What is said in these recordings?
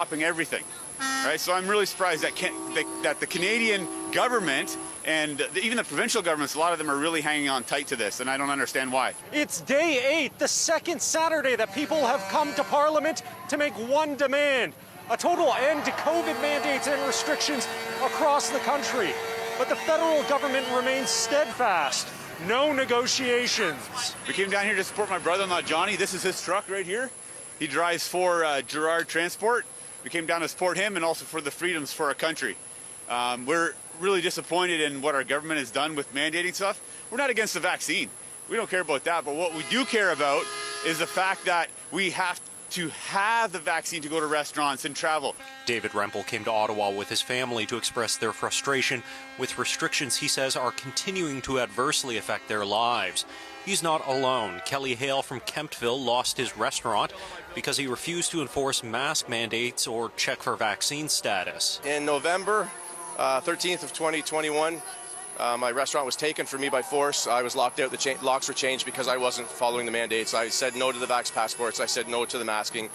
stopping everything, right? So I'm really surprised that the Canadian government and even the provincial governments, a lot of them are really hanging on tight to this, and I don't understand why. It's day 8, the second Saturday that people have come to Parliament to make one demand: a total end to COVID mandates and restrictions across the country. But the federal government remains steadfast. No negotiations. We came down here to support my brother-in-law, Johnny. This is his truck right here. He drives for Gerard Transport. We came down to support him and also for the freedoms for our country. We're really disappointed in what our government has done with mandating stuff. We're not against the vaccine. We don't care about that. But what we do care about is the fact that we have to have the vaccine to go to restaurants and travel. David Rempel came to Ottawa with his family to express their frustration with restrictions he says are continuing to adversely affect their lives. He's not alone. Kelly Hale from Kemptville lost his restaurant because he refused to enforce mask mandates or check for vaccine status. In November 13th of 2021, my restaurant was taken from me by force. I was locked out. The locks were changed because I wasn't following the mandates. I said no to the vax passports. I said no to the masking.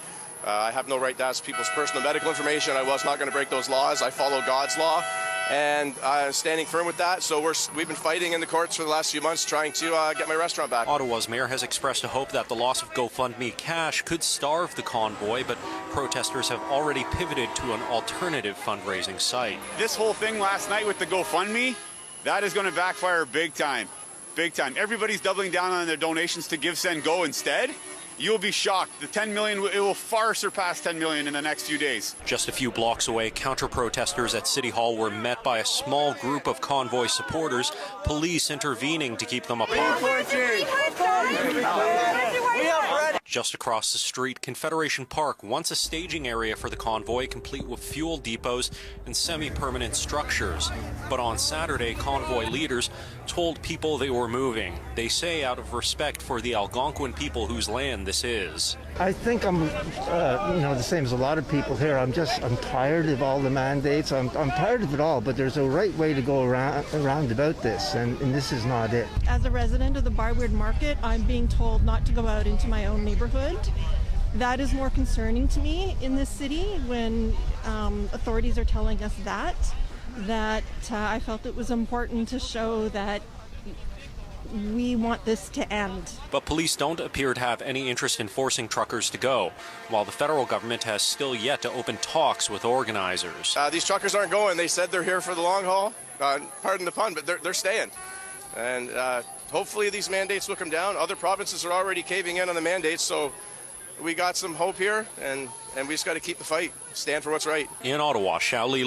I have no right to ask people's personal medical information. I was not going to break those laws. I follow God's law, and I'm standing firm with that. So we've been fighting in the courts for the last few months trying to get my restaurant back. Ottawa's mayor has expressed a hope that the loss of GoFundMe cash could starve the convoy, but protesters have already pivoted to an alternative fundraising site. This whole thing last night with the GoFundMe, that is going to backfire big time. Big time. Everybody's doubling down on their donations to Give, Send, Go instead. You'll be shocked. The 10 million, it will far surpass 10 million in the next few days. Just a few blocks away, counter-protesters at City Hall were met by a small group of convoy supporters, police intervening to keep them apart. Just across the street, Confederation Park, once a staging area for the convoy, complete with fuel depots and semi-permanent structures. But on Saturday, convoy leaders told people they were moving. They say out of respect for the Algonquin people whose land this is. I think I'm, the same as a lot of people here. I'm tired of all the mandates. I'm tired of it all, but there's a right way to go around about this, and this is not it. As a resident of the Barwood Market, I'm being told not to go out into my own neighborhood. That is more concerning to me in this city when authorities are telling us that I felt it was important to show that we want this to end. But police don't appear to have any interest in forcing truckers to go, while the federal government has still yet to open talks with organizers. These truckers aren't going. They said they're here for the long haul. Pardon the pun, but they're staying. And hopefully these mandates will come down. Other provinces are already caving in on the mandates, so we got some hope here, and we just got to keep the fight, stand for what's right. In Ottawa, Xiao Li